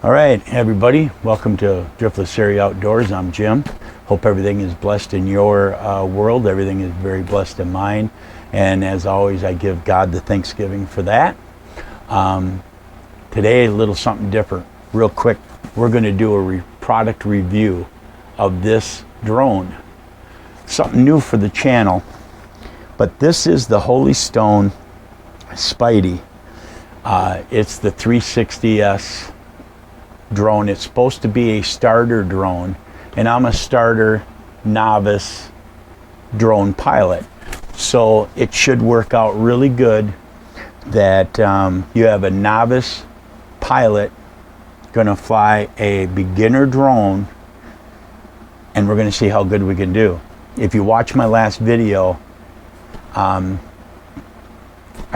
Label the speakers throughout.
Speaker 1: All right, everybody, welcome to Driftless Area Outdoors. I'm Jim. Hope everything is blessed in your world. Everything is very blessed in mine. And as always, I give God the thanksgiving for that. Today, a little something different. Real quick, we're going to do a product review of this drone. Something new for the channel. But this is the Holy Stone Spidey. It's the 360S drone. It's supposed to be a starter drone, and I'm a starter novice drone pilot, so it should work out really good that you have a novice pilot gonna fly a beginner drone, and we're gonna see how good we can do. If you watch my last video, I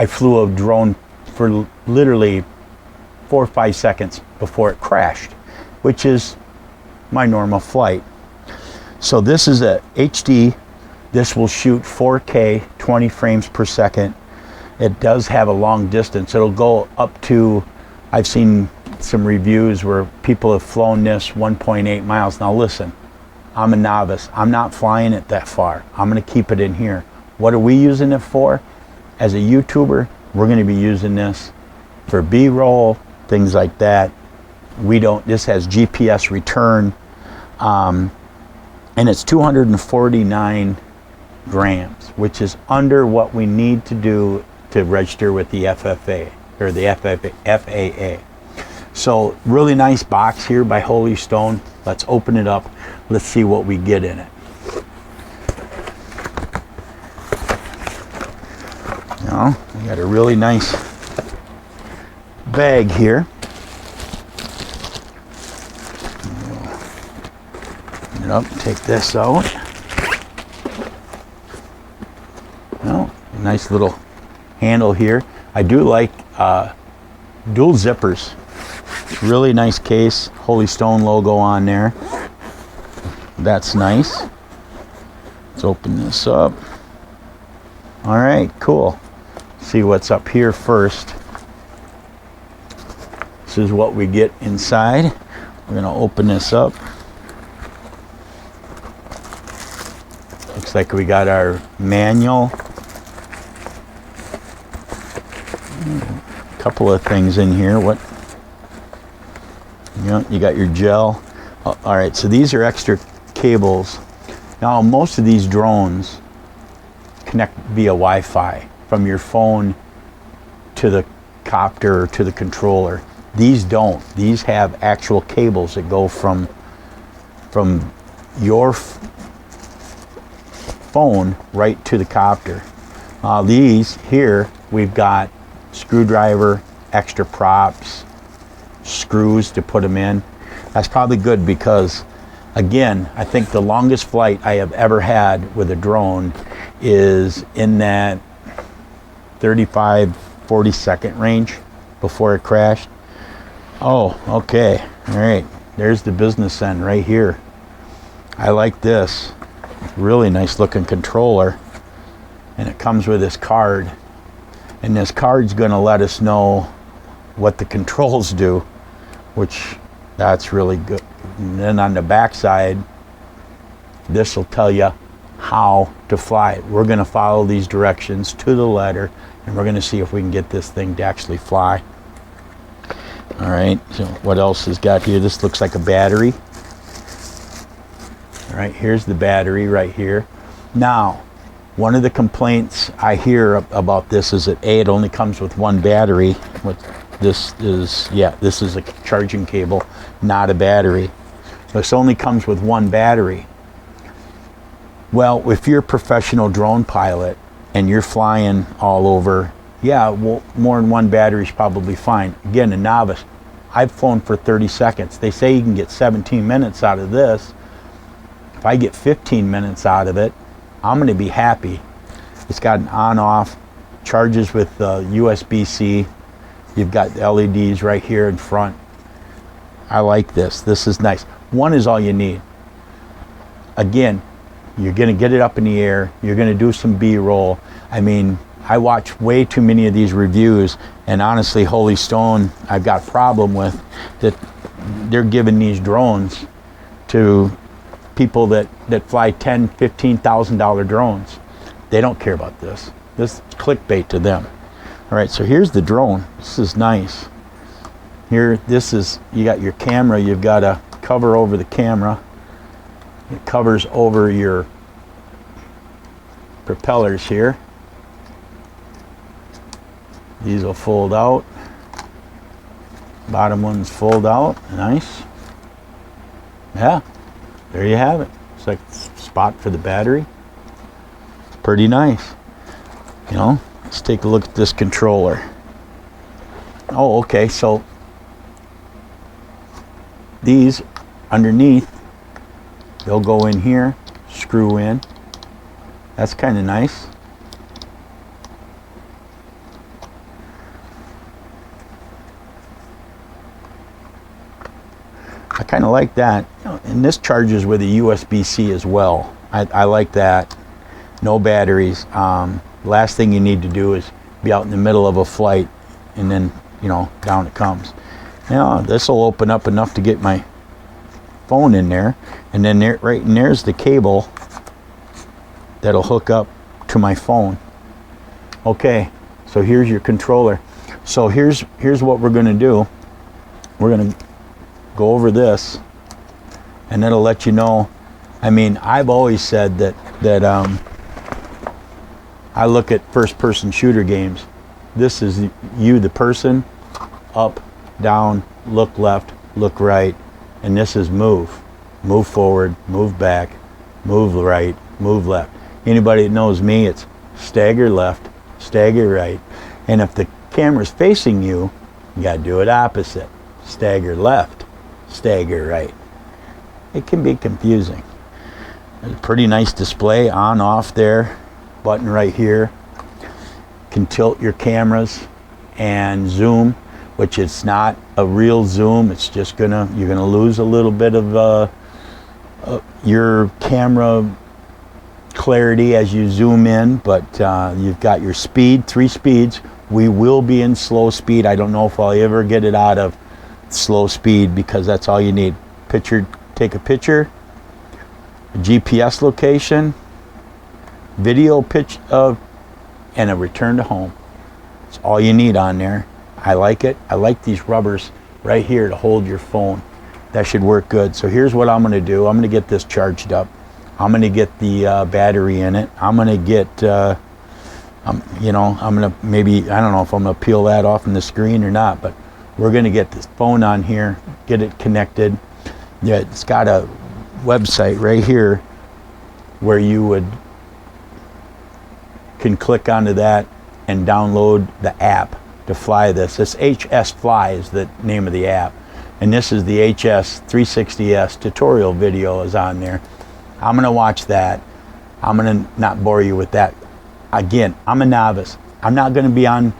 Speaker 1: flew a drone for literally 4 or 5 seconds before it crashed, which is my normal flight. So this is a HD. This will shoot 4K, 20 frames per second. It does have a long distance. It'll go up to, I've seen some reviews where people have flown this 1.8 miles. Now listen, I'm a novice. I'm not flying it that far. I'm gonna keep it in here. What are we using it for? As a YouTuber, we're gonna be using this for B-roll, things like that. This has GPS return, and it's 249 grams, which is under what we need to do to register with the FFA, or the FAA. So really nice box here by Holy Stone. Let's open it up. Let's see what we get in it. Now, we got a really nice bag here. Open it up, take this out. Well, a nice little handle here. I do like dual zippers. Really nice case. Holy Stone logo on there. That's nice. Let's open this up. All right, cool. See what's up here first. This is what we get inside. We're gonna open this up. Looks like we got our manual. A couple of things in here. You got your gel. All right, so these are extra cables. Now most of these drones connect via Wi-Fi from your phone to the copter or to the controller. These don't. These have actual cables that go from your phone right to the copter. These here, we've got screwdriver, extra props, screws to put them in. That's probably good because, again, I think the longest flight I have ever had with a drone is in that 35, 40 second range before it crashed. Oh, okay. All right. There's the business end right here. I like this. Really nice looking controller. And it comes with this card. And this card's going to let us know what the controls do, which that's really good. And then on the back side, this will tell you how to fly it. We're going to follow these directions to the letter, and we're going to see if we can get this thing to actually fly. All right, so what else has got here? This looks like a battery. All right, here's the battery right here. Now, one of the complaints I hear about this is that it only comes with one battery. This is a charging cable, not a battery. This only comes with one battery. Well, if you're a professional drone pilot and you're flying all over, yeah, well, more than one battery is probably fine. Again, a novice, I've flown for 30 seconds. They say you can get 17 minutes out of this. If I get 15 minutes out of it, I'm going to be happy. It's got an on-off, charges with USB-C. You've got the LEDs right here in front. I like this. This is nice. One is all you need. Again, you're going to get it up in the air. You're going to do some B-roll. I mean, I watch way too many of these reviews, and honestly, Holy Stone, I've got a problem with that they're giving these drones to people that fly $10,000-$15,000 drones. They don't care about this. This is clickbait to them. All right, so here's the drone. This is nice. Here, this is, you got your camera. You've got a cover over the camera. It covers over your propellers here. These will fold out. Bottom ones fold out. Nice. Yeah, there you have it. It's like a spot for the battery. Pretty nice. You know, let's take a look at this controller. Oh, okay, so these underneath, they'll go in here, screw in. That's kind of nice. I kind of like that. And this charges with a USB-C as well. I like that. No batteries. Last thing you need to do is be out in the middle of a flight and then, you know, down it comes. Now, this will open up enough to get my phone in there. And then there, right in there's the cable that'll hook up to my phone. Okay, so here's your controller. So here's what we're going to do. We're going to go over this, and it'll let you know. I mean, I've always said that I look at first-person shooter games. This is you, the person, up, down, look left, look right, and this is move forward, move back, move right, move left. Anybody that knows me, it's stagger left, stagger right, and if the camera's facing you, you got to do it opposite. Stagger left, stagger right. It can be confusing. There's a pretty nice display on off there, button right here. Can tilt your cameras and zoom, which it's not a real zoom. It's just you're gonna lose a little bit of your camera clarity as you zoom in, but you've got your speed, 3 speeds. We will be in slow speed. I don't know if I'll ever get it out of slow speed, because that's all you need. Take a picture, a GPS location, video pitch and a return to home. It's all you need on there. I like it. I like these rubbers right here to hold your phone. That should work good. So here's what I'm going to do. I'm going to get this charged up. I'm going to get the battery in it. I'm going to get, you know, I'm going to maybe, I don't know if I'm going to peel that off in the screen or not, but we're going to get this phone on here, get it connected. Yeah, it's got a website right here where you can click onto that and download the app to fly this. This HS Fly is the name of the app. And this is the HS360S tutorial video is on there. I'm going to watch that. I'm going to not bore you with that. Again, I'm a novice. I'm not going to be on,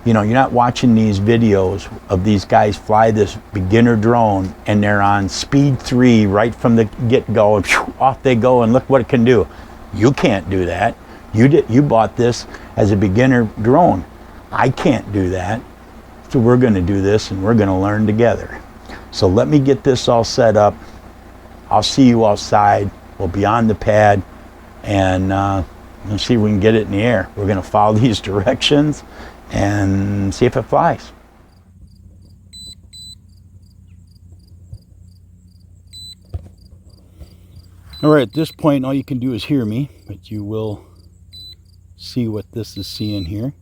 Speaker 1: you know, you're not watching these videos of these guys fly this beginner drone and they're on speed 3 right from the get-go, and off they go, and look what it can do. You can't do that. You bought this as a beginner drone. I can't do that. So we're going to do this, and we're going to learn together. So let me get this all set up. I'll see you outside. We'll be on the pad, and we'll see if we can get it in the air. We're going to follow these directions and see if it flies. All right, at this point, all you can do is hear me, but you will see what this is seeing here.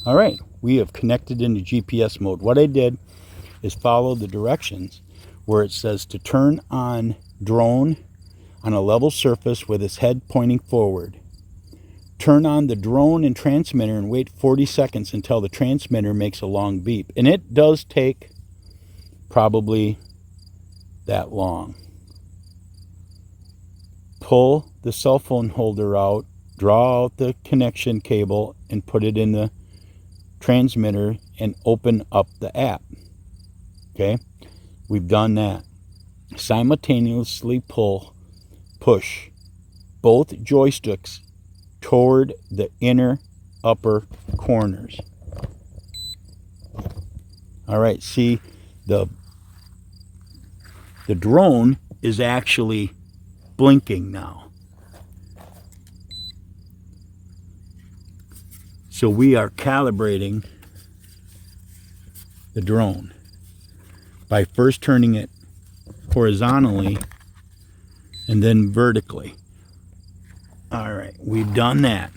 Speaker 1: All right, we have connected into GPS mode. What I did is follow the directions where it says to turn on drone on a level surface with its head pointing forward. Turn on the drone and transmitter and wait 40 seconds until the transmitter makes a long beep. And it does take probably that long. Pull the cell phone holder out, draw out the connection cable, and put it in the transmitter and open up the app. Okay, we've done that. Simultaneously push both joysticks toward the inner upper corners. All right, see the The drone is actually blinking now. So we are calibrating the drone by first turning it horizontally and then vertically. All right, we've done that.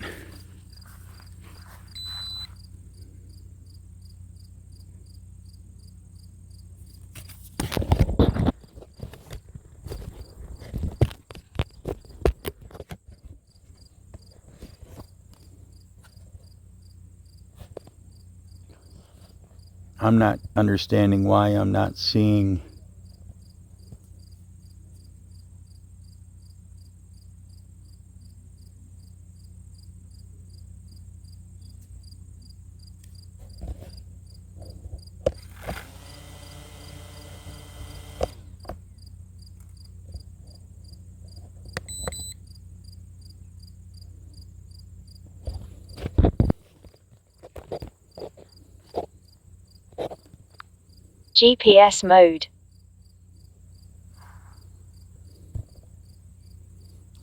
Speaker 1: I'm not understanding why I'm not seeing.
Speaker 2: GPS mode.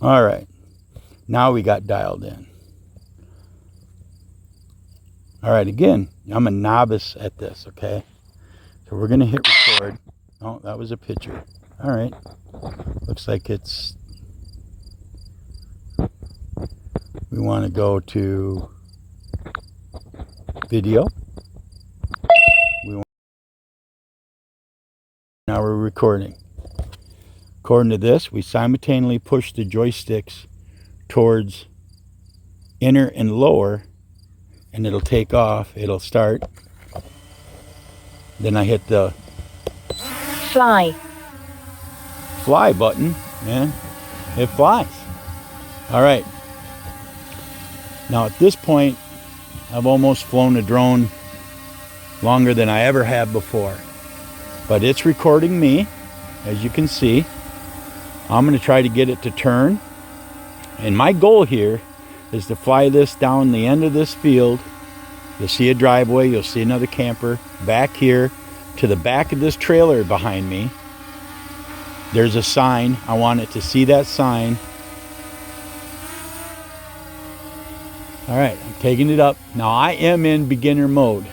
Speaker 1: All right, now we got dialed in. All right, again, I'm a novice at this, okay? So we're gonna hit record. Oh, that was a picture. All right, looks like it's, we wanna go to video. Now we're recording. According to this, we simultaneously push the joysticks towards inner and lower, and it'll take off. It'll start. Then I hit the
Speaker 2: Fly
Speaker 1: button, and it flies. All right. Now at this point, I've almost flown a drone longer than I ever have before. But it's recording me, as you can see. I'm going to try to get it to turn. And my goal here is to fly this down the end of this field. You'll see a driveway, you'll see another camper. Back here to the back of this trailer behind me, there's a sign. I want it to see that sign. All right, I'm taking it up. Now I am in beginner mode.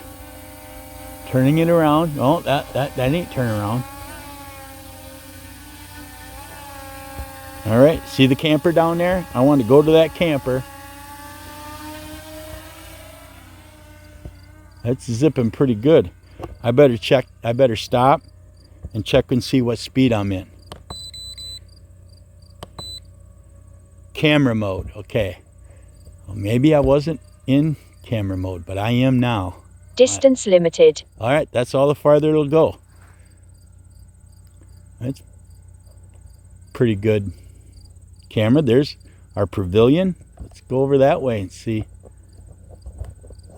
Speaker 1: Turning it around. Oh, that ain't turning around. All right, see the camper down there? I want to go to that camper. That's zipping pretty good. I better check. I better stop and check and see what speed I'm in. Camera mode. Okay. Well, maybe I wasn't in camera mode, but I am now.
Speaker 2: distance limited.
Speaker 1: All right, that's all the farther it'll go. That's pretty good camera. There's our pavilion. Let's go over that way and see.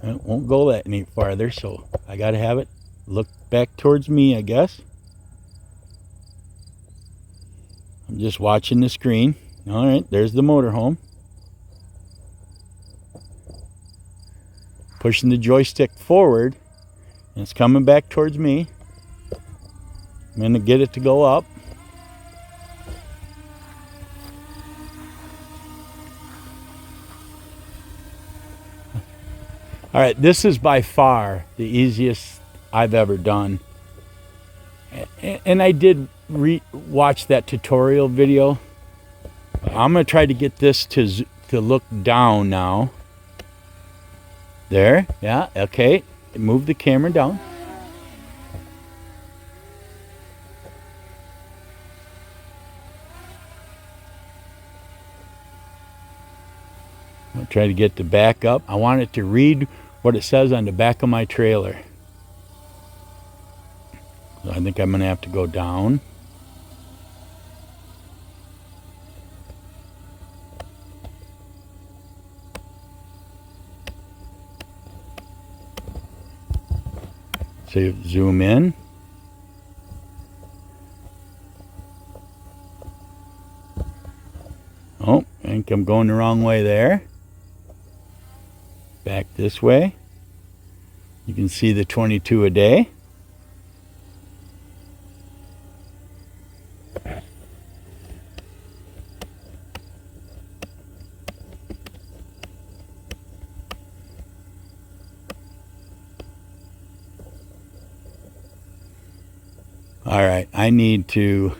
Speaker 1: It won't go that any farther, so I got to have it look back towards me, I guess. I'm just watching the screen. All right, there's the motorhome. Pushing the joystick forward, and it's coming back towards me. I'm going to get it to go up. All right, this is by far the easiest I've ever done. And I did watch that tutorial video. I'm going to try to get this to look down now. There, yeah, okay. Move the camera down. I'll try to get the back up. I want it to read what it says on the back of my trailer. So I think I'm going to have to go down. So you zoom in. Oh, I think I'm going the wrong way there. Back this way. You can see the 22 a day. All right, I need to.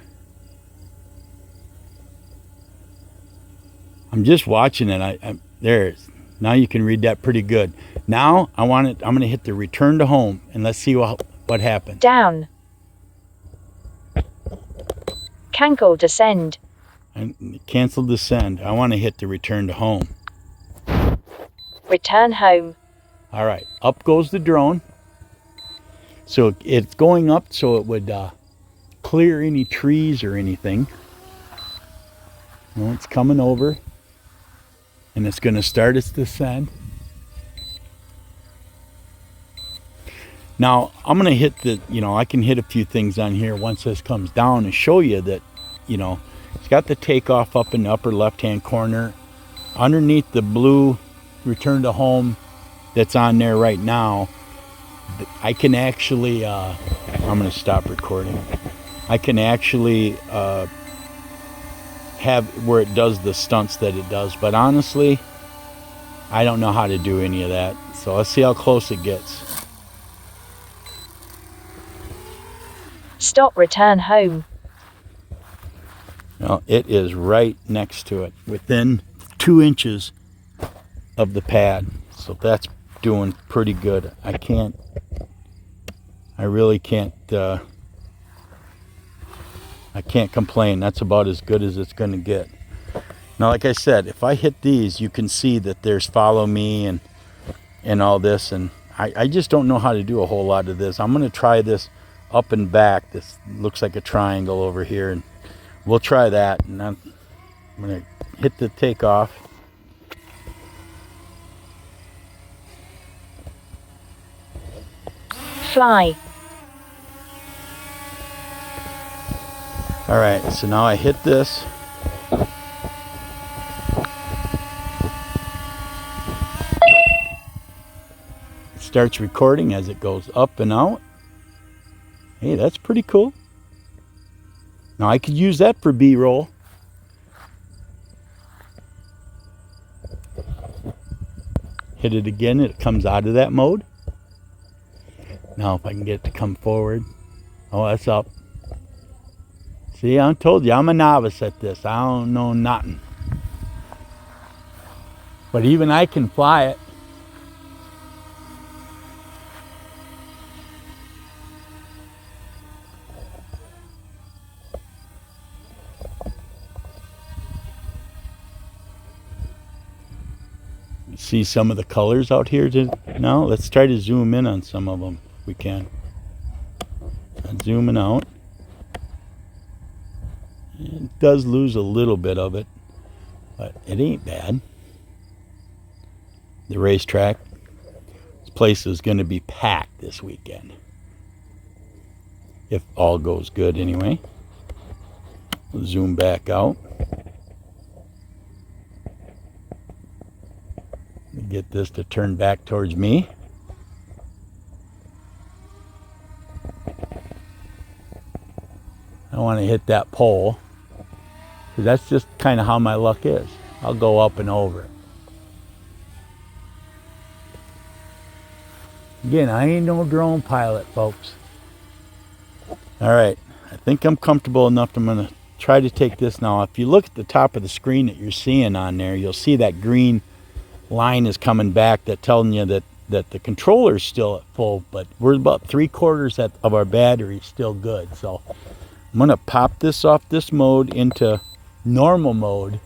Speaker 1: I'm just watching it. There it is. Now you can read that pretty good. Now I want it. I'm going to hit the return to home, and let's see what happens.
Speaker 2: Down. Cancel descend.
Speaker 1: And cancel descend. I want to hit the return to home.
Speaker 2: Return home.
Speaker 1: All right, up goes the drone. So it's going up so it would clear any trees or anything. Well, it's coming over, and it's going to start its descent. Now I'm going to hit I can hit a few things on here once this comes down and show you that, it's got the takeoff up in the upper left-hand corner. Underneath the blue return to home that's on there right now, I can actually, I'm going to stop recording. I can actually have where it does the stunts that it does. But honestly, I don't know how to do any of that. So let's see how close it gets.
Speaker 2: Stop, return home.
Speaker 1: Well, it is right next to it, within 2 inches of the pad. So that's doing pretty good. I really can't, I can't complain. That's about as good as it's going to get. Now, like I said, if I hit these, you can see that there's follow me and all this. And I just don't know how to do a whole lot of this. I'm going to try this up and back. This looks like a triangle over here. And we'll try that. And I'm going to hit the takeoff.
Speaker 2: Fly.
Speaker 1: All right, so now I hit this. It starts recording as it goes up and out. Hey, that's pretty cool. Now I could use that for B-roll. Hit it again, it comes out of that mode. Now if I can get it to come forward. Oh, that's up. See, I told you, I'm a novice at this. I don't know nothing. But even I can fly it. See some of the colors out here now? Let's try to zoom in on some of them if we can. I'm zooming out. It does lose a little bit of it, but it ain't bad. The racetrack, this place is going to be packed this weekend. If all goes good anyway. We'll zoom back out. Get this to turn back towards me. I want to hit that pole, because that's just kind of how my luck is. I'll go up and over it. Again, I ain't no drone pilot, folks. All right, I think I'm comfortable enough. I'm going to try to take this now. If you look at the top of the screen that you're seeing on there, you'll see that green line is coming back, that telling you that the controller is still at full, but we're about 3/4 of our battery still good. So I'm going to pop this off this mode into normal mode,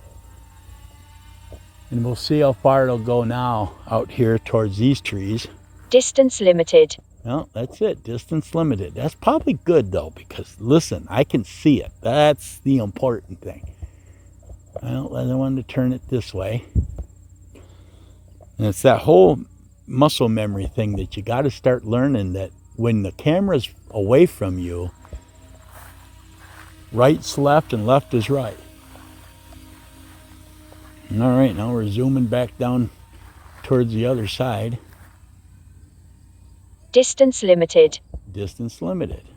Speaker 1: and we'll see how far it'll go now out here towards these trees.
Speaker 2: Distance limited.
Speaker 1: Well, that's it. Distance limited. That's probably good though, because listen, I can see it. That's the important thing. Well, I wanted to turn it this way. And it's that whole muscle memory thing that you got to start learning, that when the camera's away from you, right's left and left is right. All right, now we're zooming back down towards the other side.
Speaker 2: Distance limited.
Speaker 1: Distance limited.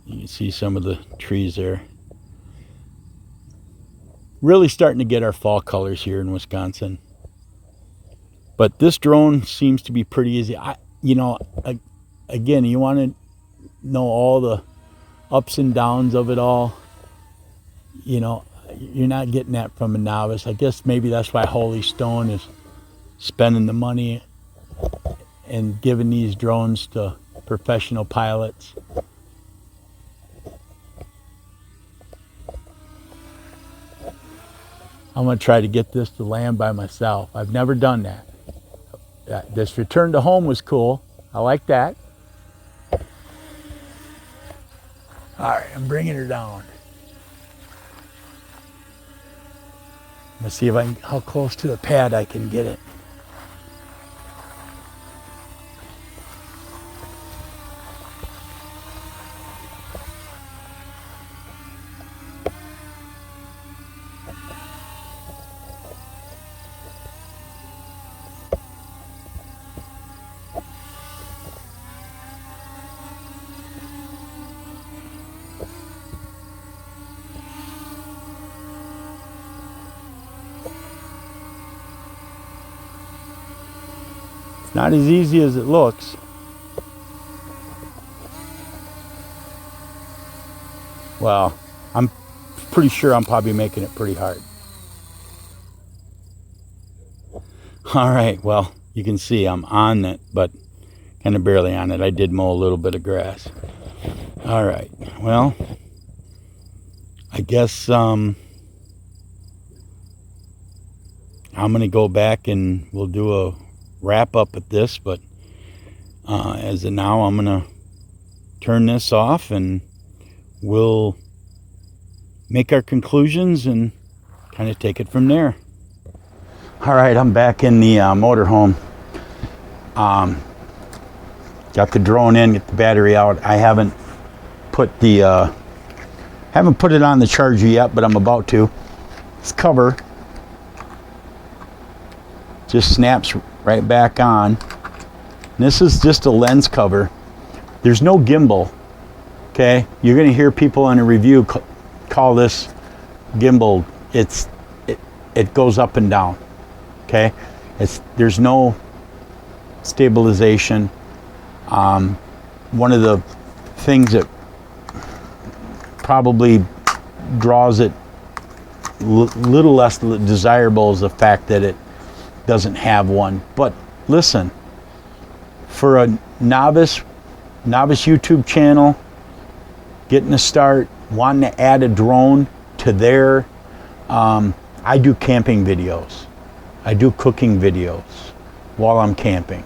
Speaker 1: You can see some of the trees there. Really starting to get our fall colors here in Wisconsin. But this drone seems to be pretty easy. Again, you want to know all the ups and downs of it all. You know, you're not getting that from a novice. I guess maybe that's why Holy Stone is spending the money and giving these drones to professional pilots. I'm going to try to get this to land by myself. I've never done that. This return to home was cool. I like that. All right, I'm bringing her down. Let's see if I can, how close to the pad I can get it. Not as easy as it looks. Well, I'm pretty sure I'm probably making it pretty hard. All right, well, you can see I'm on it, but kind of barely on it. I did mow a little bit of grass. All right, well, I guess I'm going to go back and we'll do a wrap up at this, but as of now, I'm going to turn this off and we'll make our conclusions and kind of take it from there. All right, I'm back in the motorhome. Got the drone in, get the battery out. I haven't put it on the charger yet, but I'm about to. This cover just snaps right back on. And this is just a lens cover. There's no gimbal. Okay, you're going to hear people in a review call this gimbal. It goes up and down. Okay, there's no stabilization. One of the things that probably draws it little less desirable is the fact that it doesn't have one. But listen, for a novice YouTube channel, getting a start, wanting to add a drone to their, I do camping videos. I do cooking videos while I'm camping.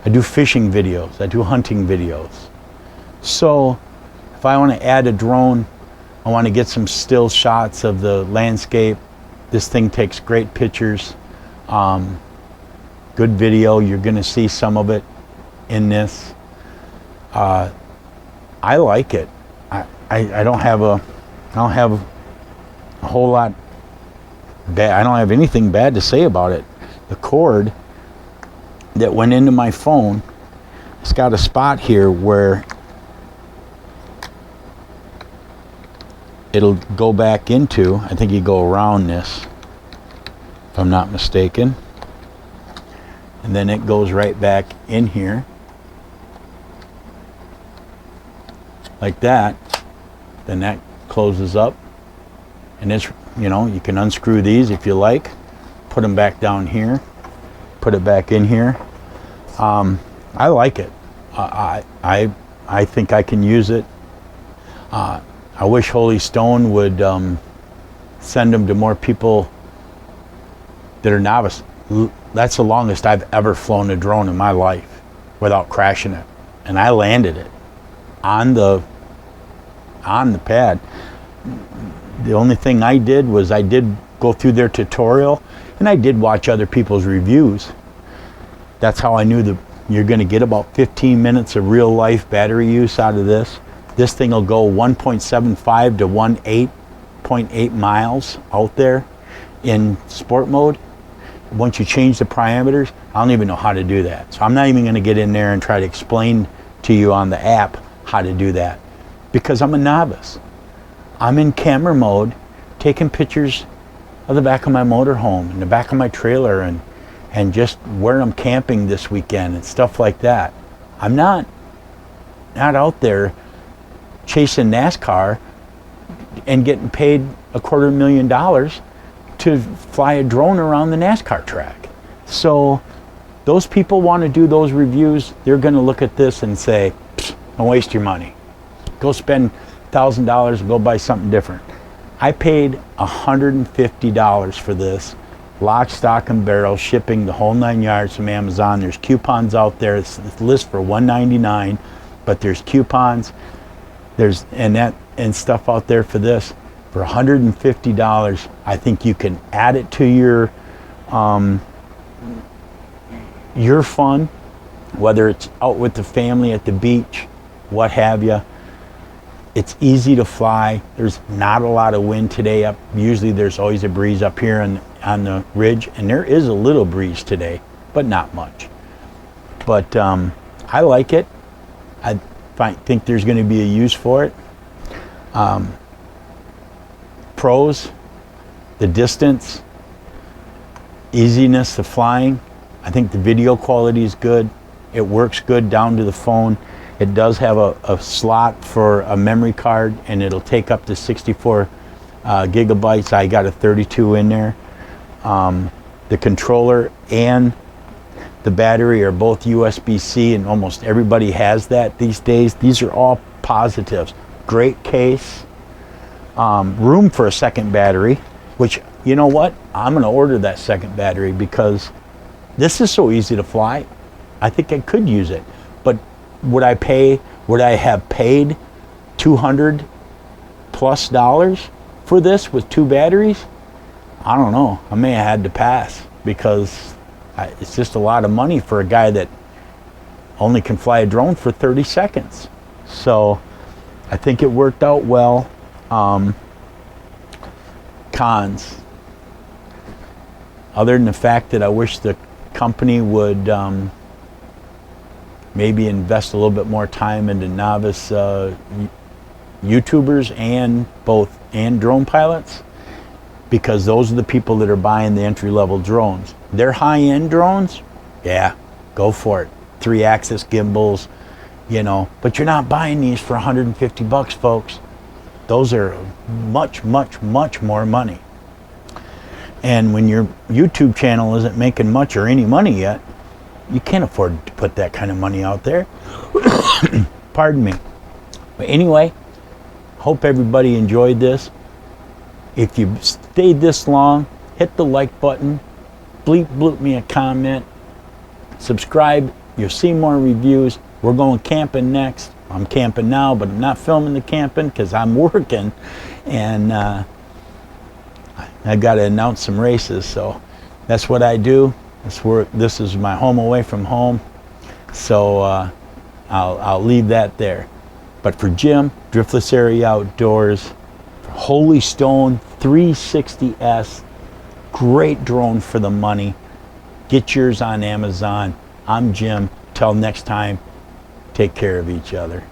Speaker 1: I do fishing videos. I do hunting videos. So if I want to add a drone, I want to get some still shots of the landscape. This thing takes great pictures. Good video. You're going to see some of it in this. I like it. I don't have a whole lot bad. I don't have anything bad to say about it. The cord that went into my phone, it's got a spot here where it'll go back into. I think you go around this, if I'm not mistaken, and then it goes right back in here like that. Then that closes up, and it's, you know, you can unscrew these if you like, put them back down here, put it back in here. I like it. I think I can use it. I wish Holy Stone would send them to more people that are novice. That's the longest I've ever flown a drone in my life without crashing it, and I landed it on the pad. The only thing I did was I did go through their tutorial, and I did watch other people's reviews. That's how I knew that you're going to get about 15 minutes of real life battery use out of this. This thing will go 1.75 to 18.8 miles out there in sport mode. Once you change the parameters, I don't even know how to do that. So I'm not even going to get in there and try to explain to you on the app how to do that, because I'm a novice. I'm in camera mode, taking pictures of the back of my motorhome and the back of my trailer and just where I'm camping this weekend and stuff like that. I'm not not out there chasing NASCAR and getting paid $250,000 to fly a drone around the NASCAR track. So those people want to do those reviews. They're going to look at this and say, don't waste your money. Go spend $1,000 and go buy something different. I paid $150 for this, lock, stock, and barrel, shipping the whole 9 yards from Amazon. There's coupons out there. It's listed for $199, but there's coupons. There's and stuff out there for this for $150. I think you can add it to your fun, whether it's out with the family at the beach, what have you. It's easy to fly. There's not a lot of wind today up. Usually there's always a breeze up here on the ridge, and there is a little breeze today, but not much. But I like it. I think there's going to be a use for it. Pros, the distance, easiness of flying. I think the video quality is good. It works good down to the phone. It does have a slot for a memory card, and it'll take up to 64 gigabytes. I got a 32 in there. The controller and the battery are both USB-C, and almost everybody has that these days. These are all positives. Great case. Room for a second battery, which, you know what? I'm going to order that second battery because this is so easy to fly. I think I could use it. But would I have paid $200+ for this with 2 batteries? I don't know. I may have had to pass because it's just a lot of money for a guy that only can fly a drone for 30 seconds. So I think it worked out well. Cons. Other than the fact that I wish the company would maybe invest a little bit more time into novice YouTubers and drone pilots, because those are the people that are buying the entry-level drones. They're high-end drones, yeah, go for it. 3-axis gimbals, you know, but you're not buying these for $150, folks. Those are much, much, much more money. And when your YouTube channel isn't making much or any money yet, you can't afford to put that kind of money out there. Pardon me. But anyway, hope everybody enjoyed this. If you stayed this long, hit the like button, bloop me a comment, subscribe. You'll see more reviews. We're going camping next. I'm camping now, but I'm not filming the camping because I'm working, and I got to announce some races. So that's what I do. This is my home away from home. So I'll leave that there. But for Jim, Driftless Area Outdoors, Holy Stone 360S, great drone for the money. Get yours on Amazon. I'm Jim. Till next time, take care of each other.